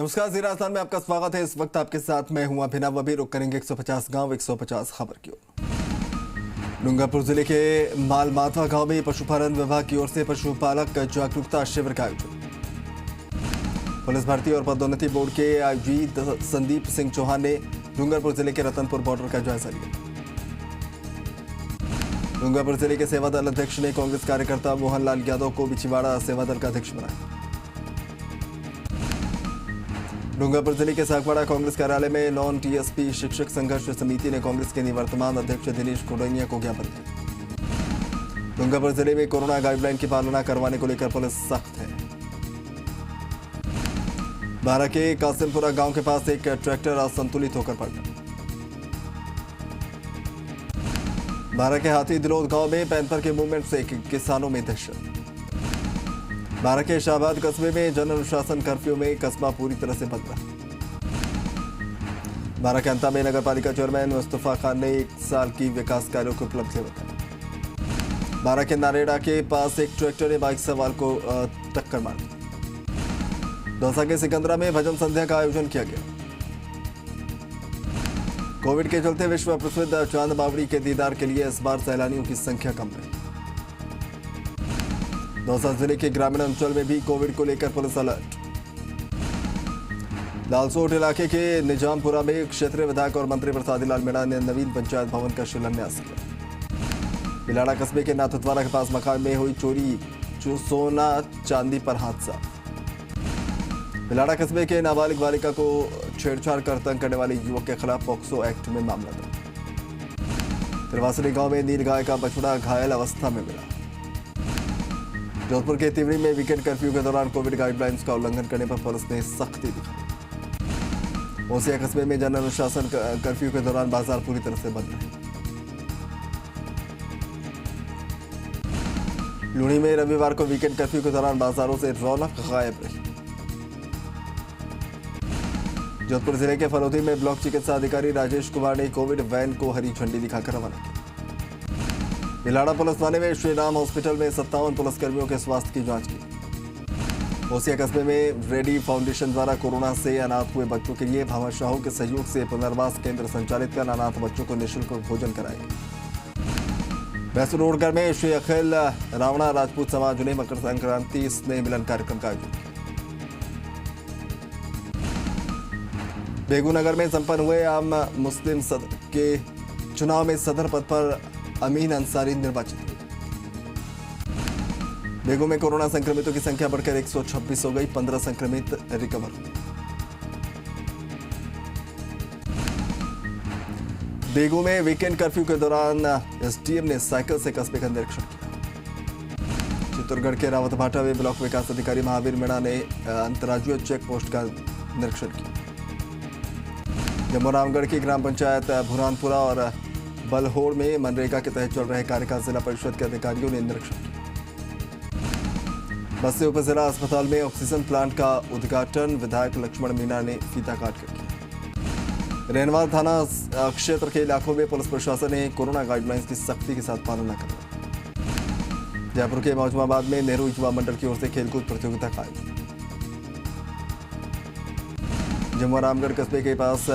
नमस्कार, जी राजस्थान में आपका स्वागत है। इस वक्त आपके साथ मैं हूं अभिनव। अभी रुक करेंगे 150 गांव 150 खबर की ओर। डूंगरपुर जिले के मालमाथवा गांव में पशुपालन विभाग की ओर से पशुपालक जागरूकता शिविर का आयोजन। पुलिस भर्ती और पदोन्नति बोर्ड के आईजी संदीप सिंह चौहान ने डूंगरपुर जिले के रतनपुर बॉर्डर का जायजा लिया। डूंगरपुर जिले के सेवादल अध्यक्ष ने कांग्रेस कार्यकर्ता मोहनलाल यादव को बिछीवाड़ा सेवादल का अध्यक्ष बनाया। डूंगरपुर जिले के सागवाड़ा कांग्रेस कार्यालय में नॉन टीएसपी शिक्षक संघर्ष समिति ने कांग्रेस के निवर्तमान अध्यक्ष दिनेश कोडैनिया को ज्ञापन दिया। डूंगरपुर जिले में कोरोना गाइडलाइन की पालना करवाने को लेकर पुलिस सख्त है। बारा के कासिमपुरा गांव के पास एक ट्रैक्टर असंतुलित होकर पलटा। बारा के हाथी दिलोद गांव में पैंथर के मूवमेंट से किसानों में दहशत। बारा के शाहबाद कस्बे में जन अनुशासन कर्फ्यू में कस्बा पूरी तरह से बंद रहा। बारा के अंता में नगर पालिका चेयरमैन मुस्तफा खान ने 1 साल की विकास कार्यों को उपलब्धि बताई। बारा के नारेड़ा के पास एक ट्रैक्टर ने बाइक सवार को टक्कर मार दी। दौसा के सिकंदरा में भजन संध्या का आयोजन किया गया। कोविड के चलते विश्व प्रसिद्ध चांद बावड़ी के दीदार के लिए इस बार सैलानियों की संख्या कम रही। दौसा जिले के ग्रामीण अंचल में भी कोविड को लेकर पुलिस अलर्ट। लालसोट इलाके के निजामपुरा में क्षेत्रीय विधायक और मंत्री प्रसादी लाल मीणा ने नवीन पंचायत भवन का शिलान्यास किया। बिलाड़ा कस्बे के नाथद्वारा के पास मकान में हुई चोरी, सोना चांदी पर हादसा। बिलाड़ा कस्बे के नाबालिग बालिका को छेड़छाड़ कर तंग करने वाले युवक के खिलाफ पॉक्सो एक्ट में मामला दर्ज। त्रिवासनी गांव में नील गाय का बछड़ा घायल अवस्था में मिला। जोधपुर के तिवरी में वीकेंड कर्फ्यू के दौरान कोविड गाइडलाइंस का उल्लंघन करने पर पुलिस ने सख्ती दिखाई। ओसिया कस्बे में जन अनुशासन कर्फ्यू के दौरान बाजार पूरी तरह से बंद रहे। लूणी में रविवार को वीकेंड कर्फ्यू के दौरान बाजारों से रौनक गायब रही। जोधपुर जिले के फलोदी में ब्लॉक चिकित्सा अधिकारी राजेश कुमार ने कोविड वैन को हरी झंडी दिखाकर रवाना किया। बिलाड़ा पुलिस थाने में श्री राम हॉस्पिटल में 57 पुलिसकर्मियों के स्वास्थ्य की जांच की। ओसिया कस्बे में रेडी फाउंडेशन द्वारा कोरोना से अनाथ हुए बच्चों के लिए भामाशाहों के सहयोग से पुनर्वास केंद्र संचालित कर अनाथ बच्चों को निःशुल्क भोजन कराएंगे। बैसुरोडगढ़ में श्री अखिल रावणा राजपूत समाज ने मकर संक्रांति स्नेह मिलन कार्यक्रम का आयोजन किया। बेगूनगर में संपन्न हुए आम मुस्लिम सदर के चुनाव में सदर पद पर अमीन अंसारी निर्वाचित हुए। बेगू में कोरोना संक्रमितों की संख्या बढ़कर 126 हो गई। 15 संक्रमित रिकवर हुए। बेगू में वीकेंड कर्फ्यू के दौरान एसडीएम ने साइकिल से कस्बे का निरीक्षण किया। चित्तौड़गढ़ के रावतभाटा में ब्लॉक विकास अधिकारी महावीर मीणा ने अंतर्राज्यीय चेक पोस्ट का निरीक्षण किया। जम्मू-रामगढ़ की ग्राम पंचायत भुरानपुरा और बलहोड़ में मनरेगा के तहत चल रहे कार्य का जिला परिषद के अधिकारियों ने निरीक्षण किया। बस्सी उप जिला अस्पताल में ऑक्सीजन प्लांट का उद्घाटन विधायक लक्ष्मण मीणा ने फीता काट कर किया। रेनवार थाना क्षेत्र के इलाकों में पुलिस प्रशासन ने कोरोना गाइडलाइंस की सख्ती के साथ पालना करवाई। जयपुर के मौजूदाबाद में नेहरू युवा मंडल की ओर से खेलकूद प्रतियोगिता का आयोजन। जम्मू-रामगढ़ कस्बे के पास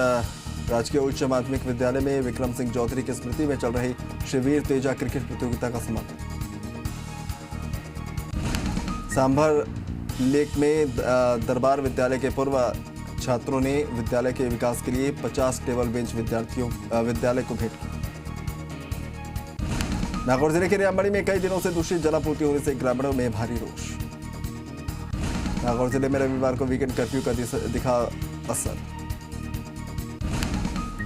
राजकीय उच्च माध्यमिक विद्यालय में विक्रम सिंह चौधरी की स्मृति में चल रही शिविर तेजा क्रिकेट प्रतियोगिता का समापन। सांभर लेक में दरबार विद्यालय के पूर्व छात्रों ने विद्यालय के विकास के लिए 50 टेबल बेंच विद्यालय को भेंट की। नागौर जिले के रियामबाड़ी में कई दिनों से दूषित जलापूर्ति होने से ग्रामीणों में भारी रोष। नागौर जिले में रविवार को वीकेंड कर्फ्यू का दिखा असर।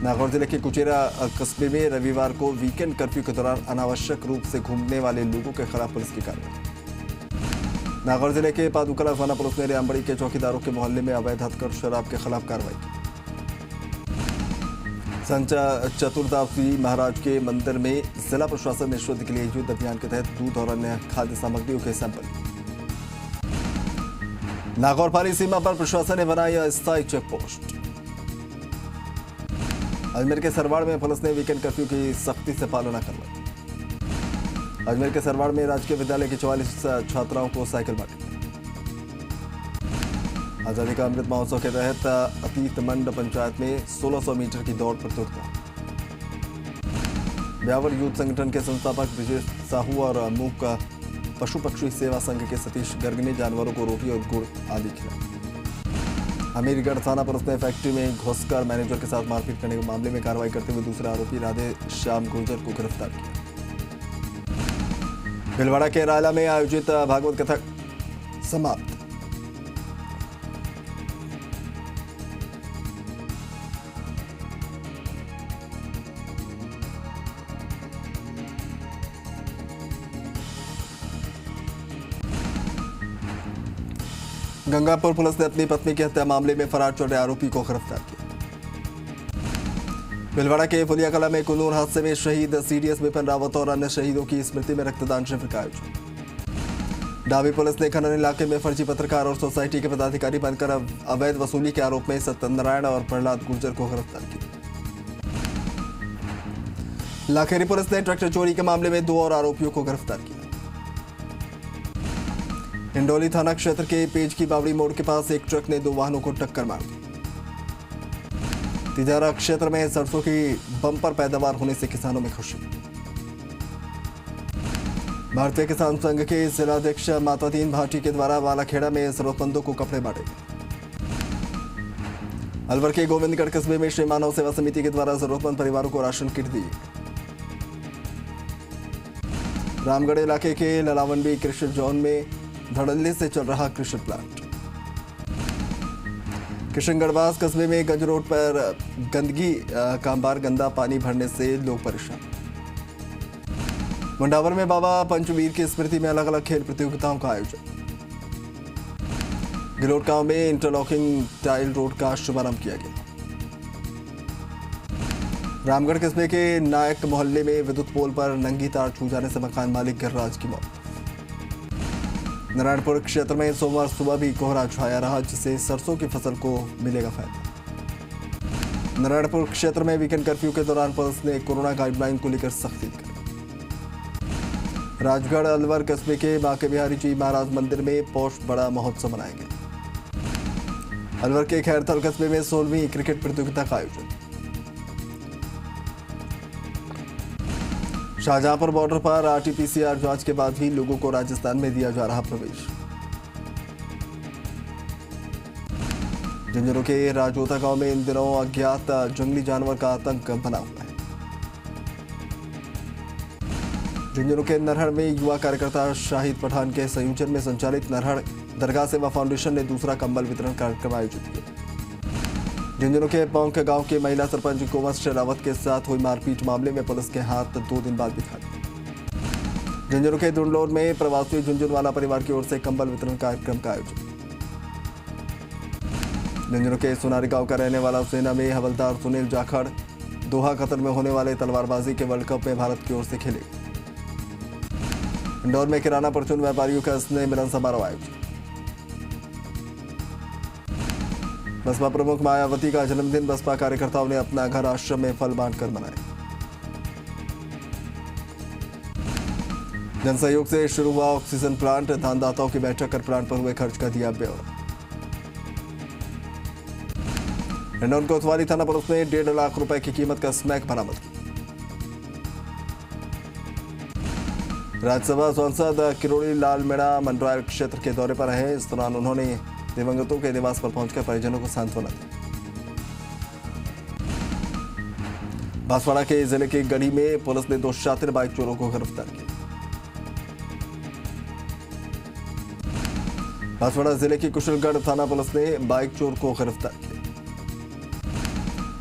नागौर जिले के कुचेरा कस्बे में रविवार को वीकेंड कर्फ्यू के दौरान अनावश्यक रूप से घूमने वाले लोगों के खिलाफ पुलिस की कार्रवाई। नागौर जिले के पादुकला थाना पुलिस ने रियामबाड़ी के चौकीदारों के मोहल्ले में अवैध हथकढ़ शराब के खिलाफ कार्रवाई की। संत चतुर्दासी महाराज के मंदिर में जिला प्रशासन ने शुद्ध के लिए युद्ध अभियान के तहत दूध और अन्य खाद्य सामग्रियों के सैंपल। नागौर पाली सीमा पर प्रशासन ने बनाया स्थायी चेक पोस्ट। अजमेर के सरवाड़ में पुलिस ने वीकेंड कर्फ्यू की सख्ती से पालना करवाई। अजमेर के सरवाड़ में राजकीय विद्यालय की 44 छात्राओं को साइकिल बांटी। आजादी का अमृत महोत्सव के तहत अतीत मंड पंचायत में 1600 मीटर की दौड़ प्रतियोगिता। ब्यावर यूथ संगठन के संस्थापक ब्रिजेश साहू और मूक पशु पक्षी सेवा संघ के सतीश गर्ग ने जानवरों को रोटी और गुड़ आदि खिलाया। अमीरगढ़ थाना पुलिस ने फैक्ट्री में घुसकर मैनेजर के साथ मारपीट करने के मामले में कार्रवाई करते हुए दूसरे आरोपी राधे श्याम गुर्जर को गिरफ्तार किया। भीलवाड़ा के रायला में आयोजित भागवत कथा समाप्त। गंगापुर पुलिस ने अपनी पत्नी की हत्या मामले में फरार चल रहे आरोपी को गिरफ्तार किया। भीलवाड़ा के फुलिया कला में कुनूर हादसे में शहीद सीडीएस विपिन रावत और अन्य शहीदों की स्मृति में रक्तदान शिविर का आयोजन। डाबी पुलिस ने खनन इलाके में फर्जी पत्रकार और सोसाइटी के पदाधिकारी बनकर अवैध वसूली के आरोप में सत्यनारायण और प्रहलाद गुर्जर को गिरफ्तार किया। लाखेरी पुलिस ने ट्रैक्टर चोरी के मामले में 2 और आरोपियों को गिरफ्तार किया। हिंडोली थाना क्षेत्र के पेज की बावड़ी मोड़ के पास एक ट्रक ने 2 वाहनों को टक्कर मार दी। तिजारा क्षेत्र में सरसों की बम्पर पैदावार होने से किसानों में खुशी। भारतीय किसान संघ के जिलाध्यक्ष मातादीन भाटी के द्वारा वालाखेड़ा में जरूरतमंदों को कपड़े बांटे गए। अलवर के गोविंदगढ़ कस्बे में श्री मानव सेवा समिति के द्वारा जरूरतमंद परिवारों को राशन किट दी। रामगढ़ इलाके के ललावंडी कृषि जोन में धड़ल्ले से चल रहा कृषि प्लांट। किशनगढ़वास कस्बे में गंज रोड पर गंदगी कामबार गंदा पानी भरने से लोग परेशान। मुंडावर में बाबा पंचवीर की स्मृति में अलग अलग खेल प्रतियोगिताओं का आयोजन। गिलोट गांव में इंटरलॉकिंग टाइल रोड का शुभारंभ किया गया। रामगढ़ कस्बे के नायक मोहल्ले में विद्युत पोल पर नंगी तार छू जाने से मकान मालिक गिरिराज की मौत। नारायणपुर क्षेत्र में सोमवार सुबह भी कोहरा छाया रहा, जिससे सरसों की फसल को मिलेगा फायदा। नारायणपुर क्षेत्र में वीकेंड कर्फ्यू के दौरान पुलिस ने कोरोना गाइडलाइन को लेकर सख्ती दिखाई। राजगढ़ अलवर कस्बे के बांके बिहारी जी महाराज मंदिर में पौष बड़ा महोत्सव मनाया गया। अलवर के खैरथल कस्बे में 16वीं क्रिकेट प्रतियोगिता का आयोजन। शाहजहांपुर बॉर्डर पर आरटीपीसीआर जांच के बाद भी लोगों को राजस्थान में दिया जा रहा प्रवेश। झुंझुनू के राजोता गांव में इन दिनों अज्ञात जंगली जानवर का आतंक बना हुआ है। झुंझुनू के नरहड़ में युवा कार्यकर्ता शाहिद पठान के संयोजन में संचालित नरहड़ दरगाह सेवा फाउंडेशन ने दूसरा कंबल वितरण कार्यक्रम आयोजित किया। झुंझुनू के पौंख गांव के महिला सरपंच कुंवर शेरावत के साथ हुई मारपीट मामले में पुलिस के हाथ 2 दिन बाद दिखा दिए। झुंझुनू के दुंडलोर में प्रवासी झुंझुनवाला परिवार की ओर से कंबल वितरण कार्यक्रम का आयोजन। झुंझुनू के सुनारी गांव का रहने वाला सेना में हवलदार सुनील जाखड़ दोहा कतर में होने वाले तलवारबाजी के वर्ल्ड कप में भारत की ओर से खेले। इंदौर में किराना परचून व्यापारियों का स्नेह मिलन समारोह आयोजित। बसपा प्रमुख मायावती का जन्मदिन बसपा कार्यकर्ताओं ने अपना घर आश्रम में फल बांटकर मनाया। जनसहयोग से शुरू हुआ ऑक्सीजन प्लांट, दानदाताओं की बैठक कर प्लांट पर हुए खर्च का दिया ब्यौरा। हिंडौन कोतवाली थाना पुलिस ने 1.5 लाख रुपए की कीमत का स्मैक बरामद किया। राज्यसभा सांसद किरोड़ी लाल मीणा मंडरायल क्षेत्र के दौरे पर रहे। इस दौरान उन्होंने दिवंगतों के निवास पर पहुंचकर परिजनों को सांत्वना दी। बांसवाड़ा के जिले के गढ़ी में पुलिस ने 2 शातिर बाइक चोरों को गिरफ्तार किया। बांसवाड़ा जिले की कुशलगढ़ थाना पुलिस ने बाइक चोर को गिरफ्तार किया।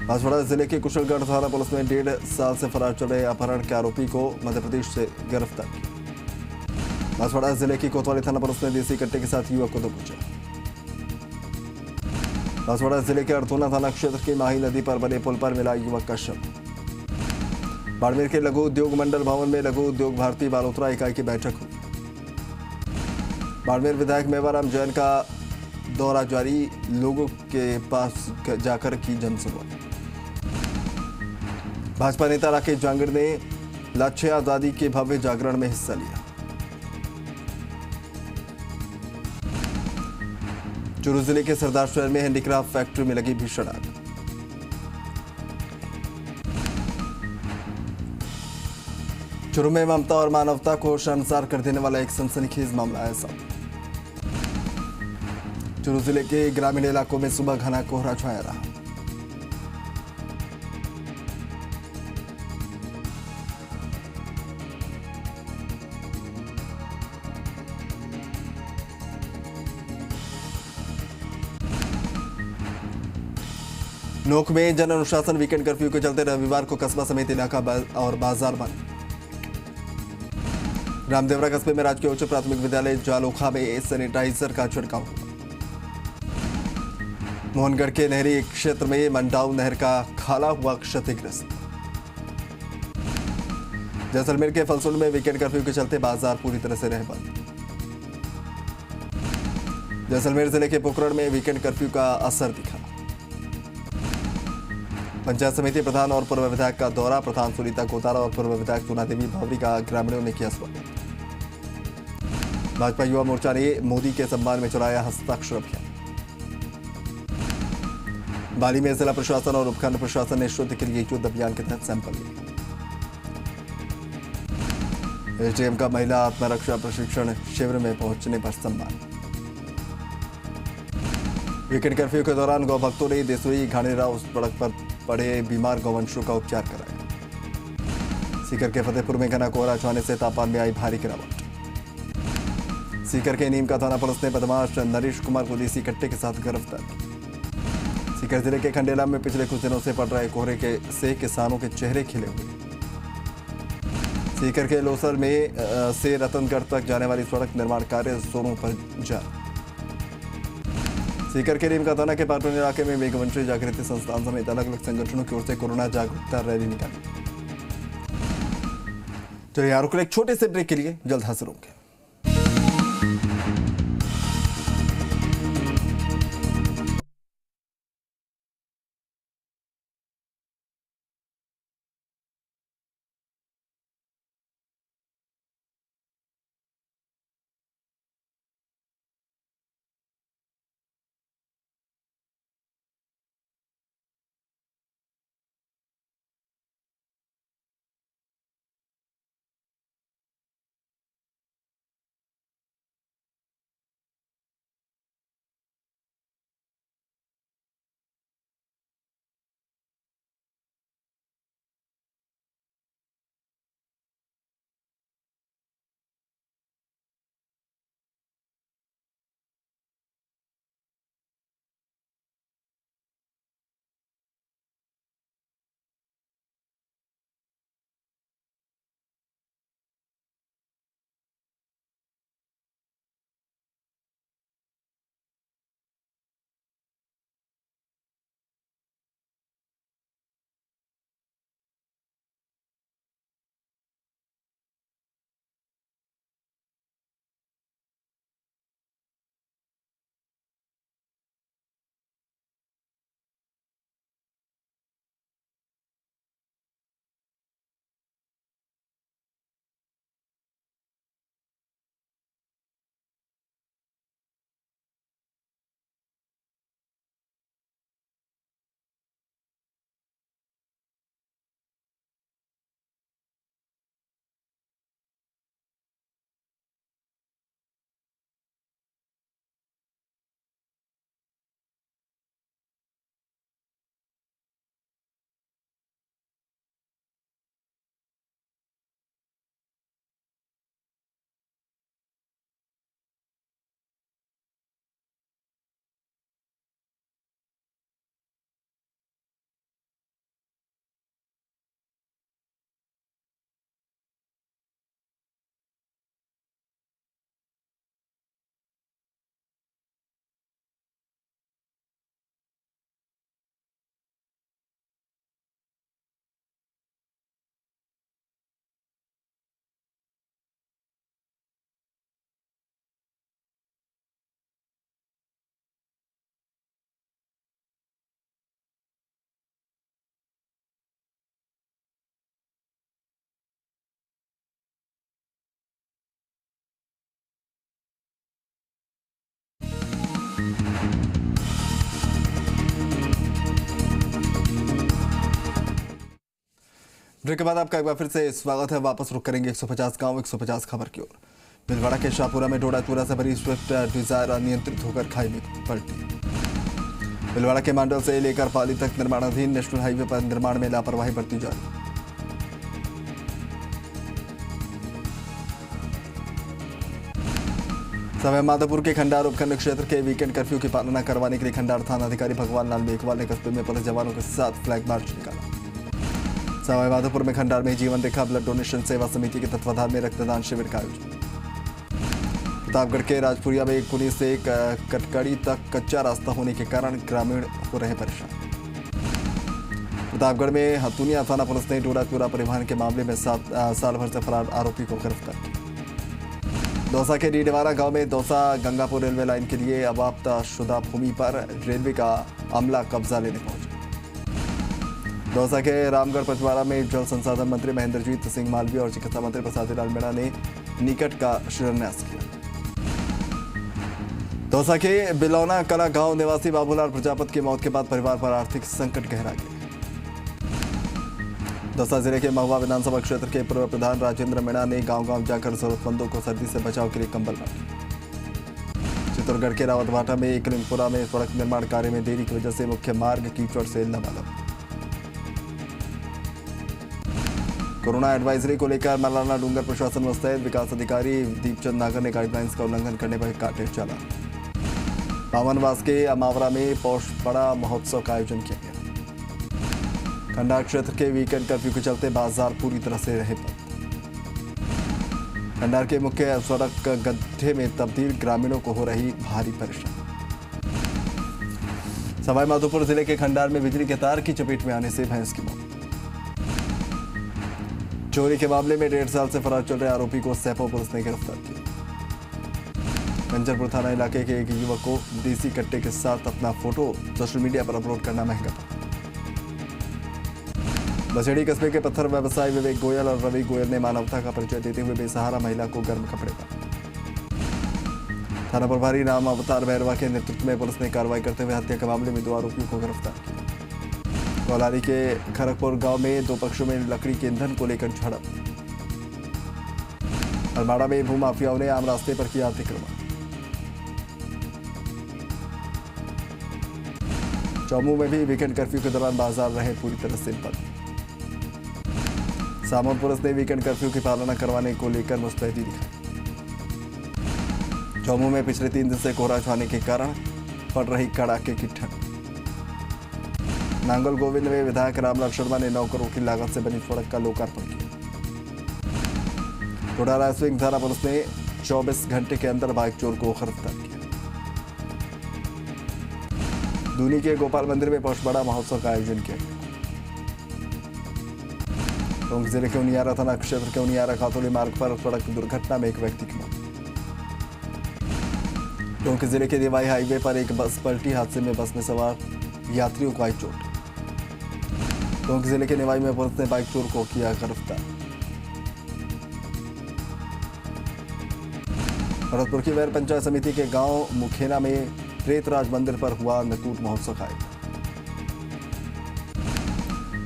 बांसवाड़ा जिले के कुशलगढ़ थाना पुलिस ने 1.5 साल से फरार चल रहे अपहरण के आरोपी को मध्य प्रदेश से गिरफ्तार किया। बांसवाड़ा जिले की कोतवाली थाना पुलिस ने देसी कट्टे के साथ युवक को दबोचा। बांसवाड़ा जिले के अड़तोना थाना क्षेत्र की माही नदी पर बने पुल पर मिला युवक का शव। बाड़मेर के लघु उद्योग मंडल भवन में लघु उद्योग भारती बालोतरा इकाई की बैठक हुई। बाड़मेर विधायक मेवाराम जैन का दौरा जारी, लोगों के पास जाकर की जनसुनवाई। भाजपा नेता राकेश जांगड़ ने लाच्छे आजादी के भव्य जागरण में हिस्सा लिया। चूरू जिले के सरदार शहर में हैंडीक्राफ्ट फैक्ट्री में लगी भीषण आग। चूरू में ममता और मानवता को शर्मसार कर देने वाला एक सनसनीखेज मामला है सामने। चूरू जिले के ग्रामीण इलाकों में सुबह घना कोहरा छाया रहा। नोक में जन अनुशासन वीकेंड कर्फ्यू के चलते रविवार को कस्बा समेत इलाका और बाजार बंद। रामदेवरा कस्बे में राजकीय उच्च प्राथमिक विद्यालय जालोखा में सैनिटाइजर का छिड़काव हुआ। मोहनगढ़ के नहरी क्षेत्र में मंडाऊ नहर का खाला हुआ क्षतिग्रस्त। जैसलमेर के फलसुंड में वीकेंड कर्फ्यू के चलते बाजार पूरी तरह से रहे बंद। जैसलमेर जिले के पोखरण में वीकेंड कर्फ्यू का असर दिखा। पंचायत समिति प्रधान और पूर्व विधायक का दौरा। प्रधान सुनीता गोतारा और पूर्व विधायक सोना देवी भावरी का ग्रामीणों ने किया स्वागत। भाजपा युवा मोर्चा ने मोदी के सम्मान में चलाया हस्ताक्षर अभियान। बाली में जिला प्रशासन और उपखंड प्रशासन ने शुद्ध के लिए युद्ध अभियान के तहत सैंपल लिए। एसडीएम का महिला आत्मरक्षा प्रशिक्षण शिविर में पहुंचने पर सम्मान। वीकेंड कर्फ्यू के दौरान गौ भक्तों ने देसोई घाणेरा उस सड़क पर पड़े बीमार गौवंशों का उपचार कराया। सीकर के फतेहपुर में घना कोहरा छाने से तापमान में आई भारी गिरावट। सीकर के नीम का थाना पुलिस ने बदमाश नरेश कुमार को देसी कट्टे के साथ गिरफ्तार किया। सीकर जिले के खंडेला में पिछले कुछ दिनों से पड़ रहे कोहरे से किसानों के चेहरे खिले हुए। सीकर के लोसर में से रतनगढ़ तक जाने वाली सड़क निर्माण कार्य जोरों पर जारी। सीकर के नीमका थाना के पाटन इलाके में मेघवंशी जागृति संस्थान समेत अलग अलग संगठनों की ओर से कोरोना जागरूकता रैली निकाली। चलिए यार एक छोटे से ब्रेक के लिए जल्द हाजिर होंगे। ब्रेक के बाद आपका एक बार फिर से स्वागत है। वापस रुक करेंगे 150 गांव 150 खबर की ओर। भीलवाड़ा के शाहपुरा में डोडापुरा से भरी स्विफ्ट डिजायर अनियंत्रित होकर खाई में पलटी। भीलवाड़ा के मांडल से लेकर पाली तक निर्माणाधीन नेशनल हाईवे पर निर्माण में लापरवाही बरती जा रही। सवाई माधोपुर के खंडार उपखंड क्षेत्र के वीकेंड कर्फ्यू की पालना करवाने के लिए खंडार थाना अधिकारी भगवान लाल मेघवाल ने कस्बे में पुलिस जवानों के साथ फ्लैग मार्च निकाला। सवाई माधोपुर में खंडार में जीवन रेखा ब्लड डोनेशन सेवा समिति के तत्वाधान में रक्तदान शिविर का आयोजन। प्रतापगढ़ के राजपुरिया में एक पुलिस से कटकड़ी तक कच्चा रास्ता होने के कारण ग्रामीण हो रहे परेशान। प्रतापगढ़ में हतुनिया थाना पुलिस ने डोडापुरा परिवहन के मामले में साल भर से फरार आरोपी को गिरफ्तार किया। दौसा के डीडेवाड़ा गांव में दौसा गंगापुर रेलवे लाइन के लिए अवाप्त शुदा भूमि पर रेलवे का अमला कब्जा लेने पहुंचा। दौसा के रामगढ़ पचवाड़ा में जल संसाधन मंत्री महेंद्रजीत सिंह मालवीय और चिकित्सा मंत्री प्रसादीलाल मीणा ने निकट का शिलान्यास किया। दौसा के बिलौना कला गांव निवासी बाबूलाल प्रजापत की मौत के बाद परिवार पर आर्थिक संकट गहरा गया। दौसा जिले के महुआ विधानसभा क्षेत्र के पूर्व प्रधान राजेंद्र मीणा ने गांव-गांव जाकर जरूरतमंदों को सर्दी से बचाव के लिए कंबल बांटे। चित्तौड़गढ़ के रावतभाटा में एकलिंगपुरा में सड़क निर्माण कार्य में देरी की वजह से मुख्य मार्ग कीचड़ से लबालब। कोरोना एडवाइजरी को लेकर मलाना डूंगर प्रशासन मुस्तैद। विकास अधिकारी दीपचंद नागर ने गाइडलाइंस का उल्लंघन करने पर काटे चालान। पावनवास के अमावरा में पौष बड़ा महोत्सव का आयोजन किया गया। खंडार क्षेत्र के वीकेंड कर्फ्यू के चलते बाजार पूरी तरह से रहे बंद। खंडार के मुख्य सड़क गड्ढे में तब्दील, ग्रामीणों को हो रही भारी परेशानी। सवाई माधोपुर जिले के खंडार में बिजली के तार की चपेट में आने से भैंस की मौत। चोरी के मामले में 1.5 साल से फरार चल रहे आरोपी को सैपो पुलिस ने गिरफ्तार किया। कंचनपुर थाना इलाके के एक युवक को देसी कट्टे के साथ अपना फोटो सोशल मीडिया पर अपलोड करना महंगा पड़ा। बसेड़ी कस्बे के पत्थर व्यवसायी विवेक गोयल और रवि गोयल ने मानवता का परिचय देते हुए बेसहारा महिला को गर्म कपड़े बांटे। थाना प्रभारी राम अवतार भैरवा के नेतृत्व में पुलिस ने कार्रवाई करते हुए हत्या के मामले में 2 आरोपियों को गिरफ्तार किया। कोलारी के खरगपुर गांव में 2 पक्षों में लकड़ी के ईंधन को लेकर झड़प। अरमाड़ा में भूमाफियाओं ने आम रास्ते पर किया अतिक्रमण। चौमू में भी वीकेंड कर्फ्यू के दौरान बाजार रहे पूरी तरह से बंद। सामौन पुलिस ने वीकेंड कर्फ्यू की पालना करवाने को लेकर मुस्तैदी दिखाई। चौमू में पिछले 3 दिन से कोहरा छाने के कारण पड़ रही कड़ाके की ठंड। नांगल गोविंद में विधायक रामलाल शर्मा ने 9 करोड़ की लागत से बनी सड़क का लोकार्पण किया। टोडाला स्विंग थाना पुलिस ने 24 घंटे के अंदर बाइक चोर को गिरफ्तार किया। दूनी के गोपाल मंदिर में पौष बड़ा महोत्सव का आयोजन किया गया। टोंक जिले के उनियारा थाना क्षेत्र के उनियारा खातोली मार्ग पर सड़क दुर्घटना में एक व्यक्ति की मौत। टोंक जिले के देवाई हाईवे पर एक बस पलटी, हादसे में बस में सवार यात्रियों को आई चोट। टोंक जिले के निवाई में पुलिस ने बाइक चोर को किया गिरफ्तार। भरतपुर की वैर पंचायत समिति के गांव मुखेना में प्रेतराज मंदिर पर हुआ अन्नकूट महोत्सव का आयोजन।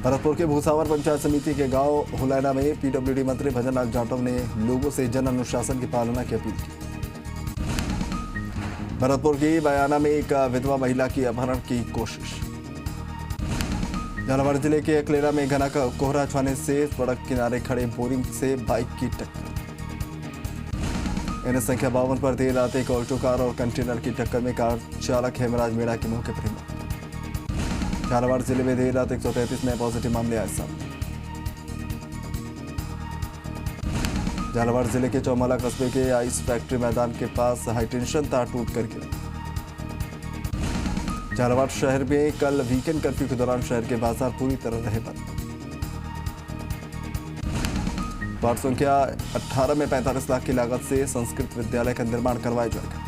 भरतपुर के भूसावर पंचायत समिति के गांव हुलैना में पीडब्ल्यूडी मंत्री भजनलाल जाटव ने लोगों से जन अनुशासन की पालना की अपील की। भरतपुर की बयाना में एक विधवा महिला की अपहरण की कोशिश। झालावाड़ जिले के अकलेरा में घना कोहरा छाने से सड़क किनारे खड़े बोरिंग से बाइक की टक्कर। एनएच संख्या 52 पर देर रात एक ऑल्टो कार और कंटेनर की टक्कर में कार चालक हेमराज मीणा की मौके पर मौत। झालावाड़ जिले में देर रात 133 नए पॉजिटिव मामले आए सामने। झालावाड़ जिले के चौमाला कस्बे के आइस फैक्ट्री मैदान के पास हाईटेंशन तार टूटकर गिरा। झालावाड़ शहर में कल वीकेंड कर्फ्यू के दौरान शहर के बाजार पूरी तरह रहे बंद। वार्ड संख्या 18 में 45 लाख की लागत से संस्कृत विद्यालय का निर्माण करवाया जाएगा।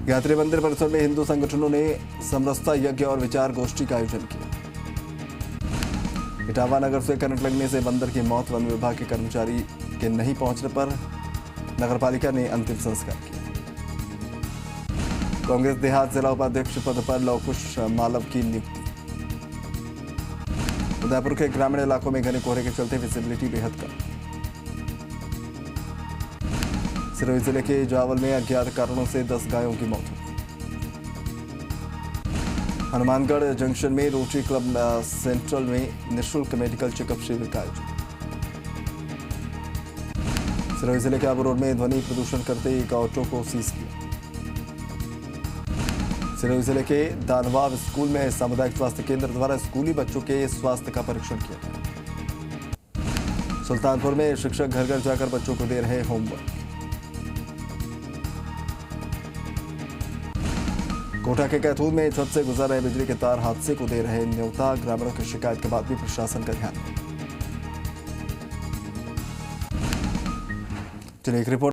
गायत्री मंदिर परिसर में हिंदू संगठनों ने समरसता यज्ञ और विचार गोष्ठी का आयोजन किया। इटावा नगर से करंट लगने से बंदर की मौत, वन विभाग के कर्मचारी के नहीं पहुंचने पर नगरपालिका ने अंतिम संस्कार किया। कांग्रेस देहात जिला उपाध्यक्ष पद पर लवकुश मालव की नियुक्ति। उदयपुर के ग्रामीण इलाकों में घने कोहरे के चलते विजिबिलिटी बेहद कम। सिरोही जिले के जावल में अज्ञात कारणों से 10 गायों की मौत हुई। हनुमानगढ़ जंक्शन में रोटरी क्लब सेंट्रल में निःशुल्क मेडिकल चेकअप शिविर का आयोजन। सिरोही जिले के आबू रोड में ध्वनि प्रदूषण करते एक ऑटो को सीज किया। सिरोही जिले के दानवाब स्कूल में सामुदायिक स्वास्थ्य केंद्र द्वारा स्कूली बच्चों के स्वास्थ्य का परीक्षण किया गया। सुल्तानपुर में शिक्षक घर घर जाकर बच्चों को दे रहे होमवर्क। कोटा के कैथून में छत से गुजर रहे बिजली के तार हादसे को दे रहे न्योता। ग्रामीणों की शिकायत के बाद भी प्रशासन का ध्यान। चलिए एक रिपोर्ट